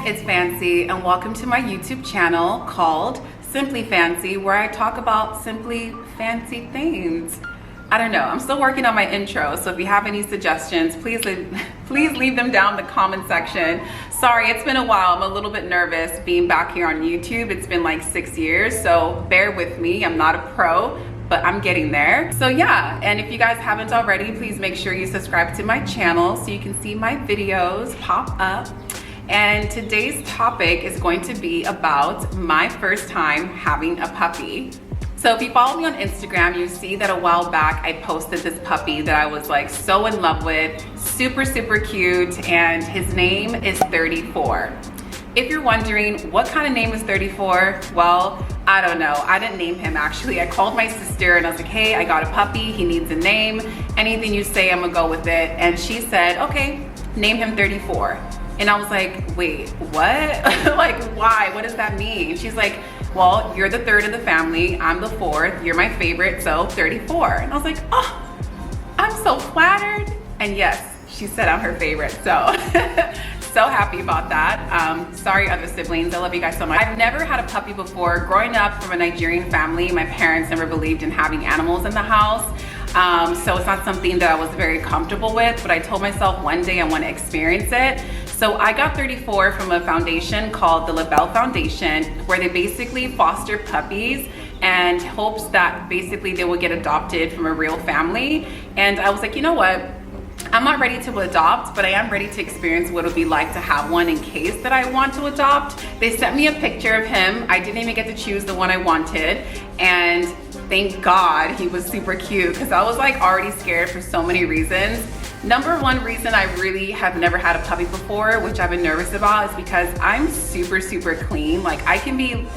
it's Fancy and welcome to my YouTube channel called Simply Fancy, where I talk about simply fancy things. I don't know, I'm still working on my intro, so if you have any suggestions, please leave them down in the comment section. Sorry, it's been a while. I'm a little bit nervous being back here on YouTube. It's been like 6 years, so bear with me. I'm not a pro, but I'm getting there. So yeah, and if you guys haven't already, please make sure you subscribe to my channel so you can see my videos pop up. And today's topic is going to be about my first time having a puppy. So if you follow me on Instagram, you see that a while back I posted this puppy that I was like so in love with, super cute, and his name is 34. If you're wondering what kind of name is 34, well, I don't know. I didn't name him actually. I called my sister and I was like, hey, I got a puppy, he needs a name. Anything you say, I'm gonna go with it. And she said, okay, name him 34. And I was like, wait, what? Like, why? What does that mean? She's like, well, you're the third of the family, I'm the fourth, you're my favorite, so 34. And I was like, oh, I'm so flattered. And yes, she said I'm her favorite, so so happy about that. Sorry other siblings, I love you guys so much. I've never had a puppy before. Growing up from a Nigerian family, my parents never believed in having animals in the house. So it's not something that I was very comfortable with, but I told myself one day I want to experience it. So I got 34 from a foundation called the LaBelle Foundation, where they basically foster puppies and hopes that basically they will get adopted from a real family. And I was like, you know what? I'm not ready to adopt, but I am ready to experience what it would be like to have one in case that I want to adopt. They sent me a picture of him. I didn't even get to choose the one I wanted. And thank God he was super cute, because I was like already scared for so many reasons. Number one reason I really have never had a puppy before, which I've been nervous about, is because I'm super clean. Like, I can be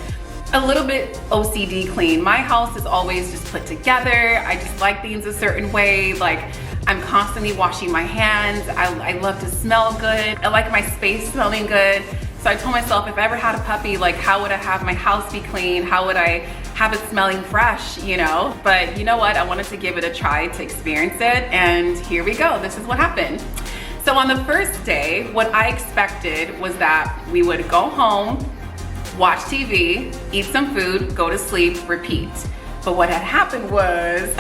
a little bit OCD clean. My house is always just put together. I just like things a certain way. Like, I'm constantly washing my hands. I love to smell good. I like my space smelling good. So I told myself, if I ever had a puppy, like, how would I have my house be clean? How would I have it smelling fresh, you know? But you know what? I wanted to give it a try to experience it, and here we go. This is what happened. So on the first day, what I expected was that we would go home, watch TV, eat some food, go to sleep, repeat. But what had happened was,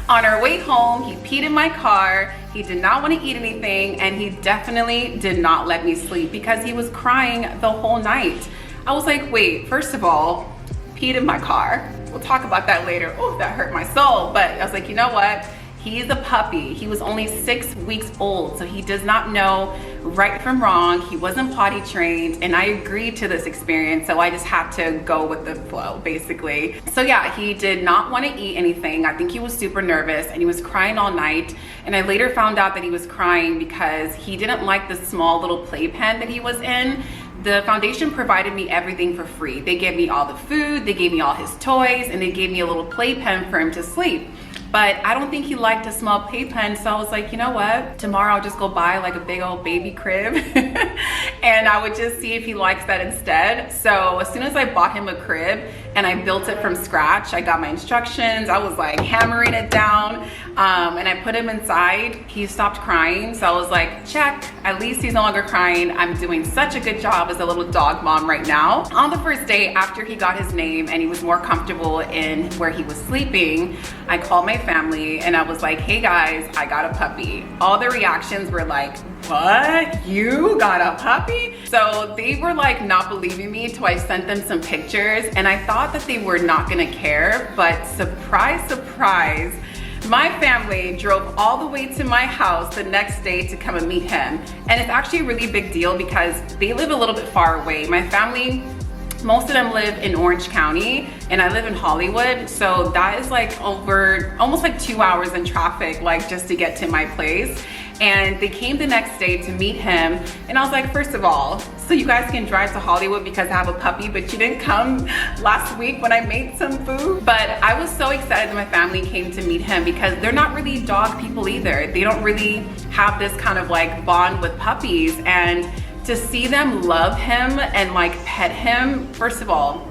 on our way home, he peed in my car. He did not want to eat anything, and he definitely did not let me sleep because he was crying the whole night. I was like, wait, first of all, peed in my car. We'll talk about that later. Oh, that hurt my soul. But I was like, you know what? He's a puppy. He was only 6 weeks old, so he does not know right from wrong. He wasn't potty trained, and I agreed to this experience, so I just had to go with the flow, basically. So yeah, he did not want to eat anything. I think he was super nervous, and he was crying all night. And I later found out that he was crying because he didn't like the small little playpen that he was in. The foundation provided me everything for free. They gave me all the food, they gave me all his toys, and they gave me a little playpen for him to sleep. But I don't think he liked a small playpen, so I was like, you know what? Tomorrow I'll just go buy like a big old baby crib and I would just see if he likes that instead. So as soon as I bought him a crib and I built it from scratch, I got my instructions, I was like hammering it down, and I put him inside. He stopped crying, so I was like, check, at least he's no longer crying. I'm doing such a good job as a little dog mom right now. On the first day, after he got his name and he was more comfortable in where he was sleeping, I called my family and I was like, hey guys, I got a puppy. All the reactions were like, what? You got a puppy? So they were like not believing me till I sent them some pictures, and I thought that they were not gonna care, but surprise, my family drove all the way to my house the next day to come and meet him. And it's actually a really big deal because they live a little bit far away. My family, most of them live in Orange County and I live in Hollywood, so that is like over almost like 2 hours in traffic, like just to get to my place. And they came the next day to meet him, and I was like, first of all, so you guys can drive to Hollywood because I have a puppy, but you didn't come last week when I made some food? But I was so excited that my family came to meet him because they're not really dog people either. They don't really have this kind of like bond with puppies, and to see them love him and like pet him, first of all,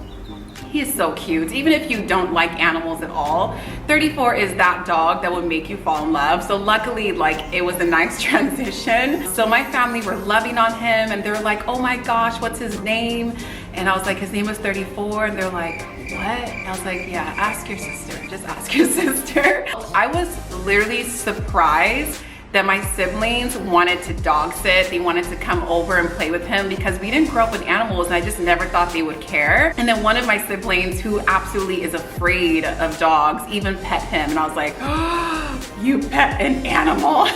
He is so cute. Even if you don't like animals at all, 34 is that dog that would make you fall in love. So luckily, like, it was a nice transition. So my family were loving on him and they were like, oh my gosh, what's his name? And I was like, his name was 34. And they're like, what? And I was like, yeah, ask your sister. Just ask your sister. I was literally surprised that my siblings wanted to dog sit. They wanted to come over and play with him because we didn't grow up with animals and I just never thought they would care. And then one of my siblings, who absolutely is afraid of dogs, even pet him. And I was like, oh, you pet an animal.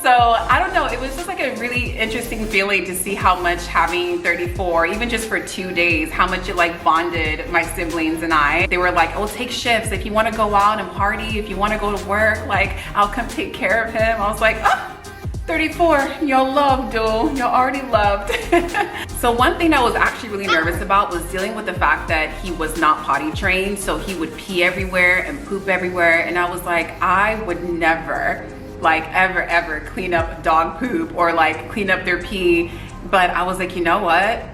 So I don't know, it was just like a really interesting feeling to see how much having 34, even just for 2 days, how much it like bonded my siblings and I. They were like, oh, take shifts. If you want to go out and party, if you want to go to work, like, I'll come take care of him. I was like, oh, 34, you're loved, dude. You're already loved. So one thing I was actually really nervous about was dealing with the fact that he was not potty trained. So he would pee everywhere and poop everywhere. And I was like, I would never, like, ever clean up dog poop or like clean up their pee. But I was like, you know what?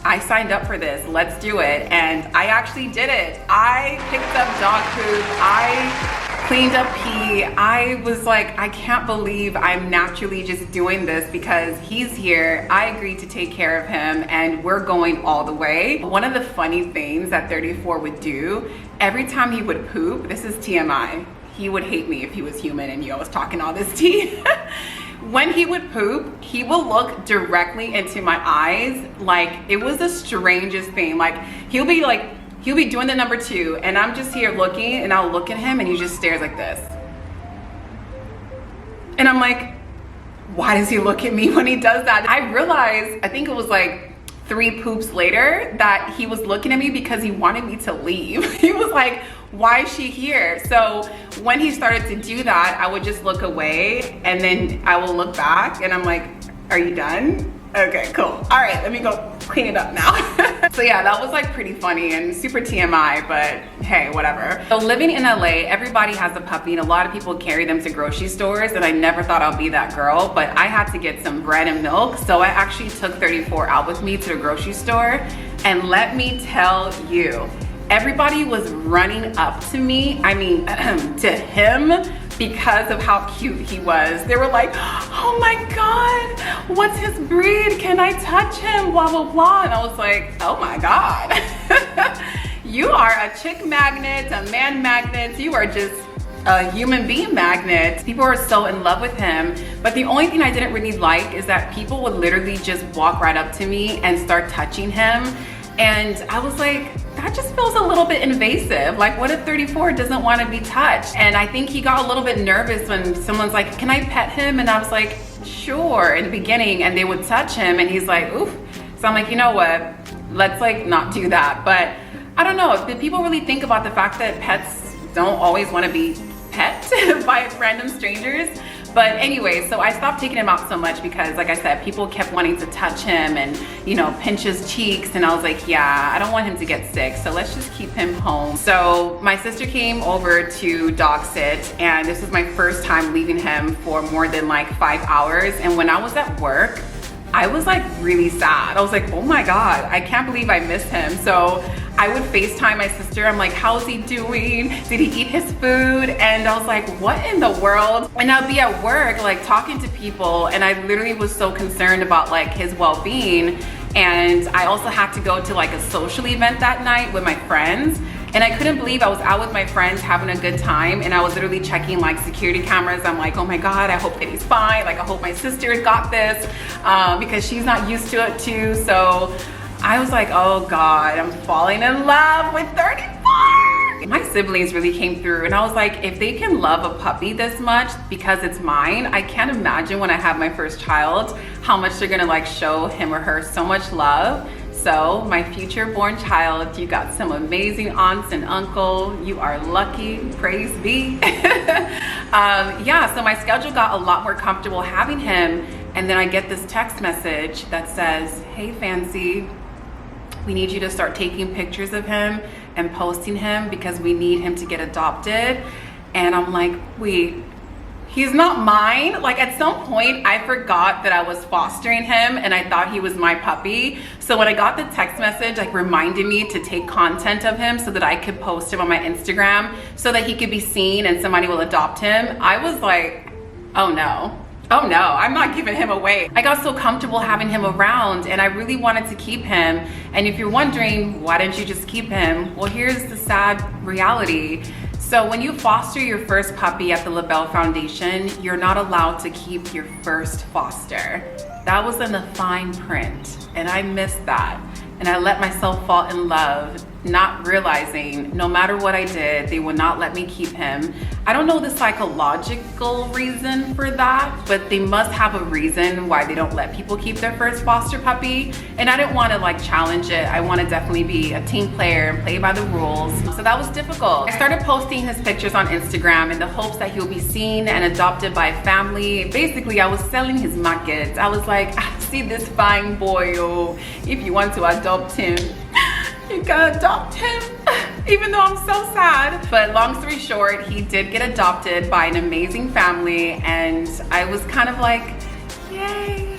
I signed up for this, let's do it. And I actually did it. I picked up dog poop, I cleaned up pee. I was like, I can't believe I'm naturally just doing this because he's here. I agreed to take care of him and we're going all the way. One of the funny things that 34 would do, every time he would poop, this is TMI, he would hate me if he was human and I was talking all this tea. When he would poop, he will look directly into my eyes. Like, it was the strangest thing. Like, he'll be doing the number 2 and I'm just here looking and I'll look at him and he just stares like this. And I'm like, why does he look at me when he does that? I realized, I think it was like 3 poops later, that he was looking at me because he wanted me to leave. He was like, why is she here? So when he started to do that, I would just look away and then I will look back and I'm like, are you done? Okay, cool. All right, let me go clean it up now. So yeah, that was like pretty funny and super TMI, but hey, whatever. So living in LA, everybody has a puppy and a lot of people carry them to grocery stores, and I never thought I'll be that girl, but I had to get some bread and milk. So I actually took 34 out with me to the grocery store, and let me tell you, everybody was running up to me, I mean, to him, because of how cute he was. They were like, oh my God, what's his breed? Can I touch him? Blah, blah, blah. And I was like, oh my God. You are a chick magnet, a man magnet. You are just a human being magnet. People are so in love with him. But the only thing I didn't really like is that people would literally just walk right up to me and start touching him. And I was like, that just feels a little bit invasive. Like, what if 34 doesn't want to be touched? And I think he got a little bit nervous when someone's like, can I pet him? And I was like, sure, in the beginning. And they would touch him and he's like, oof. So I'm like, you know what? Let's like not do that. But I don't know, did people really think about the fact that pets don't always want to be pet by random strangers? But anyway, so I stopped taking him out so much because, like I said, people kept wanting to touch him and, you know, pinch his cheeks. And I was like, yeah, I don't want him to get sick. So let's just keep him home. So my sister came over to dog sit, and this was my first time leaving him for more than like 5 hours. And when I was at work, I was like really sad. I was like, oh my God, I can't believe I missed him. So I would FaceTime my sister. I'm like, how's he doing? Did he eat his food? And I was like, what in the world? And I'd be at work, like talking to people, and I literally was so concerned about like his well-being. And I also had to go to like a social event that night with my friends. And I couldn't believe I was out with my friends having a good time, and I was literally checking like security cameras. I'm like, oh my God, I hope that he's fine. Like, I hope my sister's got this because she's not used to it too. So I was like, oh God, I'm falling in love with 34. My siblings really came through, and I was like, if they can love a puppy this much because it's mine, I can't imagine when I have my first child, how much they're gonna like show him or her so much love. So my future born child, you got some amazing aunts and uncle. You are lucky, praise be. Yeah, so my schedule got a lot more comfortable having him. And then I get this text message that says, hey Fancy, we need you to start taking pictures of him and posting him because we need him to get adopted. And I'm like, wait, He's not mine. Like at some point I forgot that I was fostering him and I thought he was my puppy. So when I got the text message like reminding me to take content of him so that I could post him on my Instagram so that he could be seen and somebody will adopt him, I was like, oh no. Oh no, I'm not giving him away. I got so comfortable having him around and I really wanted to keep him. And if you're wondering, why didn't you just keep him? Well, here's the sad reality. So when you foster your first puppy at the LaBelle Foundation, you're not allowed to keep your first foster. That was in the fine print and I missed that. And I let myself fall in love, not realizing no matter what I did, they would not let me keep him. I don't know the psychological reason for that, but they must have a reason why they don't let people keep their first foster puppy. And I didn't want to like challenge it. I want to definitely be a team player and play by the rules. So that was difficult. I started posting his pictures on Instagram in the hopes that he'll be seen and adopted by a family. Basically, I was selling his market. I was like, see this fine boy, oh, if you want to adopt him, you can adopt him, even though I'm so sad. But long story short, he did get adopted by an amazing family and I was kind of like, yay.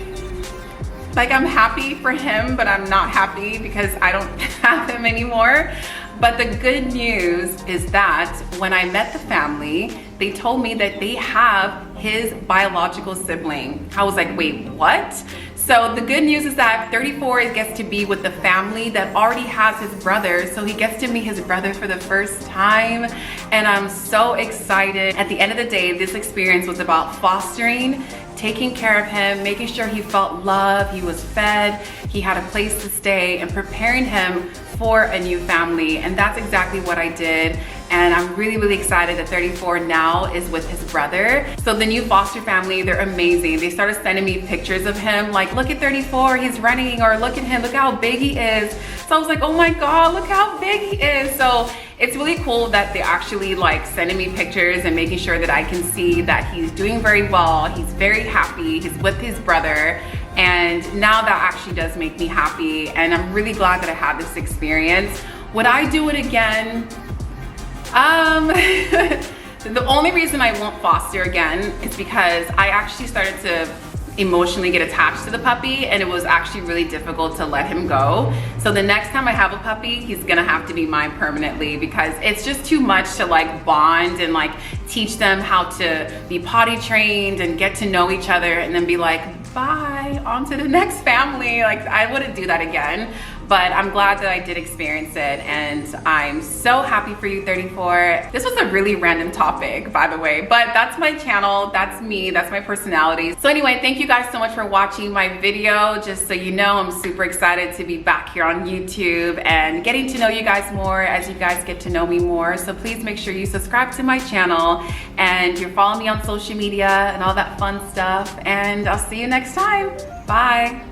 Like I'm happy for him, but I'm not happy because I don't have him anymore. But the good news is that when I met the family, they told me that they have his biological sibling. I was like, wait, what? So the good news is that 34 gets to be with the family that already has his brother. So he gets to meet his brother for the first time. And I'm so excited. At the end of the day, this experience was about fostering, taking care of him, making sure he felt love, he was fed, he had a place to stay, and preparing him for a new family. And that's exactly what I did. And I'm really, really excited that 34 now is with his brother. So the new foster family, they're amazing. They started sending me pictures of him, like, look at 34, he's running, or look at him, look how big he is. So I was like, oh my God, look how big he is. So it's really cool that they're actually like sending me pictures and making sure that I can see that he's doing very well. He's very happy, he's with his brother. And now that actually does make me happy. And I'm really glad that I had this experience. Would I do it again? The only reason I won't foster again is because I actually started to emotionally get attached to the puppy and it was actually really difficult to let him go. So the next time I have a puppy, he's gonna have to be mine permanently because it's just too much to like bond and like teach them how to be potty trained and get to know each other and then be like, bye, on to the next family. Like I wouldn't do that again. But I'm glad that I did experience it and I'm so happy for you, 34. This was a really random topic, by the way, but that's my channel, that's me, that's my personality. So anyway, thank you guys so much for watching my video. Just so you know, I'm super excited to be back here on YouTube and getting to know you guys more as you guys get to know me more. So please make sure you subscribe to my channel and you're following me on social media and all that fun stuff. And I'll see you next time. Bye.